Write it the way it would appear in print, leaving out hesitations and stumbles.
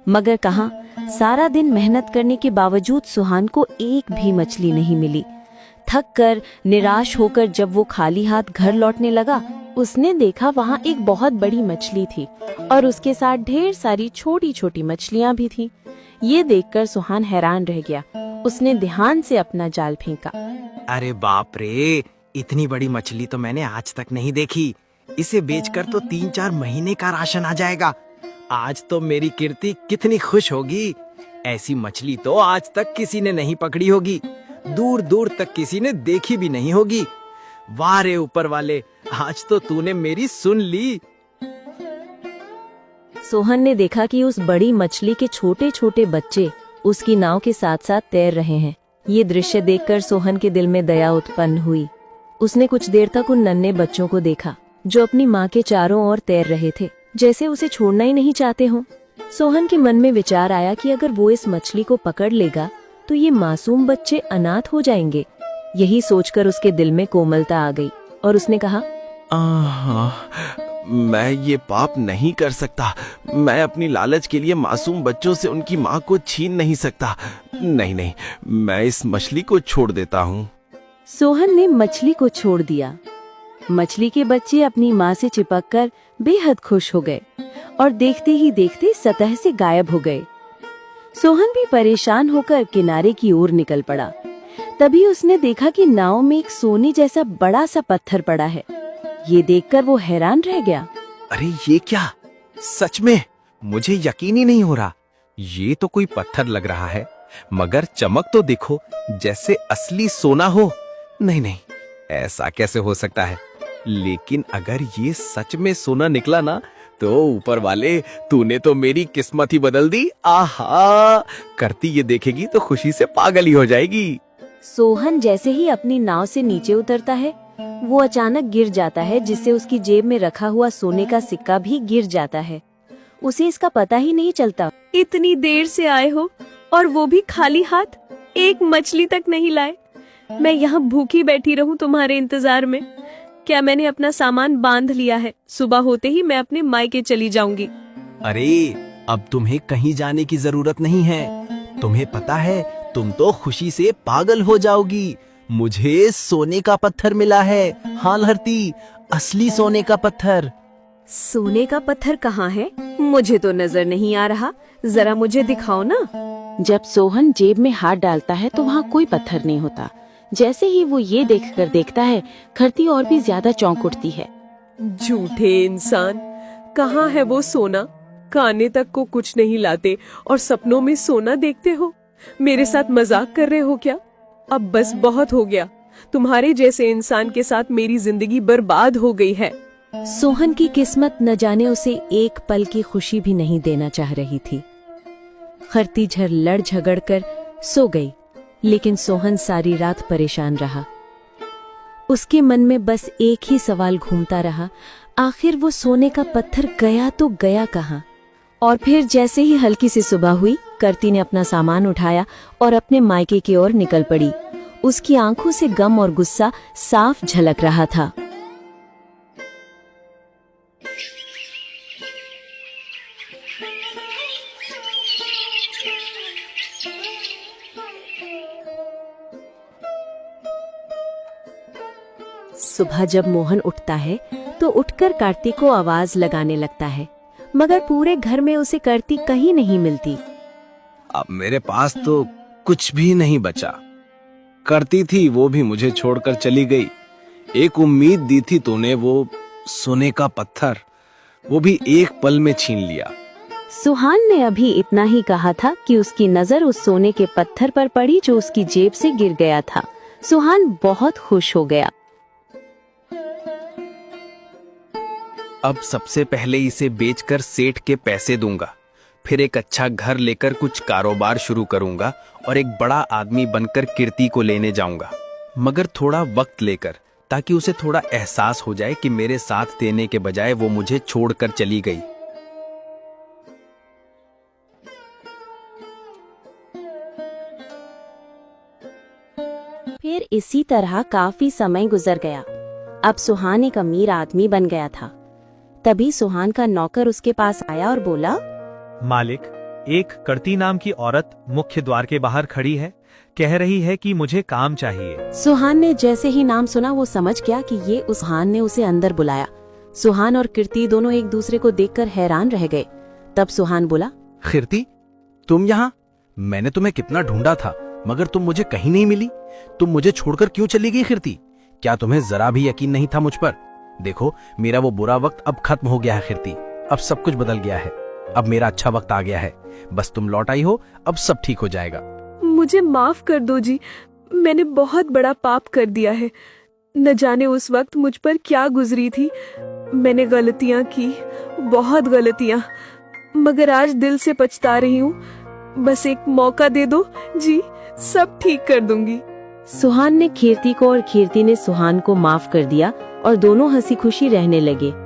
मगर कहाँ, सारा दिन मेहनत करने के बावजूद सुहान को एक भी मछली नहीं मिली। थक कर, निराश होकर जब वो खाली हाथ घर लौटने लगा, उसने देखा वहाँ एक बहुत बड़ी मछली थी और उसके साथ ढेर सारी छोटी छोटी मछलियाँ भी थी। ये देखकर सुहान हैरान रह गया। उसने ध्यान से अपना जाल फेंका। अरे बाप रे, इतनी बड़ी मछली तो मैंने आज तक नहीं देखी। इसे बेचकर तो 3-4 महीने का राशन आ जाएगा। आज तो मेरी कीर्ति कितनी खुश होगी। ऐसी मछली तो आज तक किसी ने नहीं पकड़ी होगी, दूर दूर तक किसी ने देखी भी नहीं होगी। वाह रे ऊपर वाले, आज तो तूने मेरी सुन ली। सोहन ने देखा कि उस बड़ी मछली के छोटे छोटे बच्चे उसकी नाव के साथ साथ तैर रहे हैं। ये दृश्य देखकर सोहन के दिल में दया उत्पन्न हुई। उसने कुछ देर तक उन नन्हे बच्चों को देखा जो अपनी माँ के चारों ओर तैर रहे थे, जैसे उसे छोड़ना ही नहीं चाहते हों। सोहन के मन में विचार आया कि अगर वो इस मछली को पकड़ लेगा तो ये मासूम बच्चे अनाथ हो जाएंगे। यही सोचकर उसके दिल में कोमलता आ गई और उसने कहा, मैं ये पाप नहीं कर सकता। मैं अपनी लालच के लिए मासूम बच्चों से उनकी माँ को छीन नहीं सकता। नहीं नहीं, मैं इस मछली को छोड़ देता हूँ। सोहन ने मछली को छोड़ दिया। मछली के बच्चे अपनी माँ से चिपककर बेहद खुश हो गए और देखते ही देखते सतह से गायब हो गए। सोहन भी परेशान होकर किनारे की ओर निकल पड़ा। तभी उसने देखा कि नाव में एक सोने जैसा बड़ा सा पत्थर पड़ा है। ये देखकर वो हैरान रह गया। अरे ये क्या? सच में मुझे यकीन ही नहीं हो रहा। ये तो कोई पत्थर लग रहा है, मगर चमक तो देखो जैसे असली सोना हो। नहीं नहीं, ऐसा कैसे हो सकता है? लेकिन अगर ये सच में सोना निकला ना, तो ऊपर वाले तूने तो मेरी किस्मत ही बदल दी। आहा, करती ये देखेगी तो खुशी से पागल ही हो जाएगी। सोहन जैसे ही अपनी नाव से नीचे उतरता है, वो अचानक गिर जाता है, जिससे उसकी जेब में रखा हुआ सोने का सिक्का भी गिर जाता है। उसे इसका पता ही नहीं चलता। इतनी देर से आए हो और वो भी खाली हाथ, एक मछली तक नहीं लाए। मैं यहाँ भूखी बैठी रहूं तुम्हारे इंतजार में। क्या मैंने अपना सामान बांध लिया है? सुबह होते ही मैं अपने मायके चली जाऊंगी। अरे अब तुम्हें कहीं जाने की जरूरत नहीं है। तुम्हें पता है, तुम तो खुशी से पागल हो जाओगी। मुझे सोने का पत्थर मिला है। हाँ लहरती, असली सोने का पत्थर। सोने का पत्थर कहाँ है? मुझे तो नजर नहीं आ रहा। जरा मुझे दिखाओ ना। जब सोहन जेब में हाथ डालता है तो वहाँ कोई पत्थर नहीं होता। जैसे ही वो ये देखकर देखता है, खरती और भी ज्यादा चौंक उठती है। झूठे इंसान, कहाँ है वो सोना? खाने तक को कुछ नहीं लाते और सपनों में सोना देखते हो। मेरे साथ मजाक कर रहे हो क्या? अब बस बहुत हो गया। तुम्हारे जैसे इंसान के साथ मेरी जिंदगी बर्बाद हो गई है। सोहन की किस्मत न जाने उसे एक पल की खुशी भी नहीं देना चाह रही थी। खरती लड़ झगड़ कर सो गई, लेकिन सोहन सारी रात परेशान रहा। उसके मन में बस एक ही सवाल घूमता रहा, आखिर वो सोने का पत्थर गया तो गया कहाँ? और फिर जैसे ही हल्की सी सुबह हुई, करती ने अपना सामान उठाया और अपने मायके की ओर निकल पड़ी। उसकी आंखों से गम और गुस्सा साफ झलक रहा था। सुबह जब मोहन उठता है तो उठकर कार्तिक को आवाज लगाने लगता है, मगर पूरे घर में उसे करती कहीं नहीं मिलती। अब मेरे पास तो कुछ भी नहीं बचा। करती थी वो भी मुझे छोड़कर चली गई। एक उम्मीद दी थी तूने, वो सोने का पत्थर, वो भी एक पल में छीन लिया। सुहान ने अभी इतना ही कहा था कि उसकी नजर उस सोने के पत्थर पर पड़ी जो उसकी जेब से गिर गया था। सुहान बहुत खुश हो गया। अब सबसे पहले इसे बेचकर सेठ के पैसे दूंगा, फिर एक अच्छा घर लेकर कुछ कारोबार शुरू करूंगा और एक बड़ा आदमी बनकर कीर्ति को लेने जाऊंगा, मगर थोड़ा वक्त लेकर, ताकि उसे थोड़ा एहसास हो जाए कि मेरे साथ देने के बजाय वो मुझे छोड़कर चली गई। फिर इसी तरह काफी समय गुजर गया। अब सुहान एक अमीर आदमी बन गया था। तभी सुहान का नौकर उसके पास आया और बोला, मालिक, एक करती नाम की औरत मुख्य द्वार के बाहर खड़ी है, कह रही है कि मुझे काम चाहिए। सुहान ने जैसे ही नाम सुना वो समझ गया कि ये सुहान ने उसे अंदर बुलाया। सुहान और कीर्ति दोनों एक दूसरे को देखकर हैरान रह गए। तब सुहान बोला, कीर्ति, तुम यहाँ? मैंने तुम्हें कितना ढूंढा था मगर तुम मुझे कहीं नहीं मिली। तुम मुझे छोड़कर क्यों चली गई कीर्ति? क्या तुम्हें जरा भी यकीन नहीं था मुझ पर? देखो, मेरा वो बुरा वक्त अब खत्म हो गया है कीर्ति। अब सब कुछ बदल गया है। अब मेरा अच्छा वक्त आ गया है। बस तुम लौट आई हो, अब सब ठीक हो जाएगा। मुझे माफ कर दो जी, मैंने बहुत बड़ा पाप कर दिया है। न जाने उस वक्त मुझ पर क्या गुजरी थी। मैंने गलतियां की, बहुत गलतियां, मगर आज दिल से पछता रही हूँ। बस एक मौका दे दो जी, सब ठीक कर दूंगी। सुहान ने कीर्ति को और कीर्ति ने सुहान को माफ कर दिया और दोनों हंसी खुशी रहने लगे।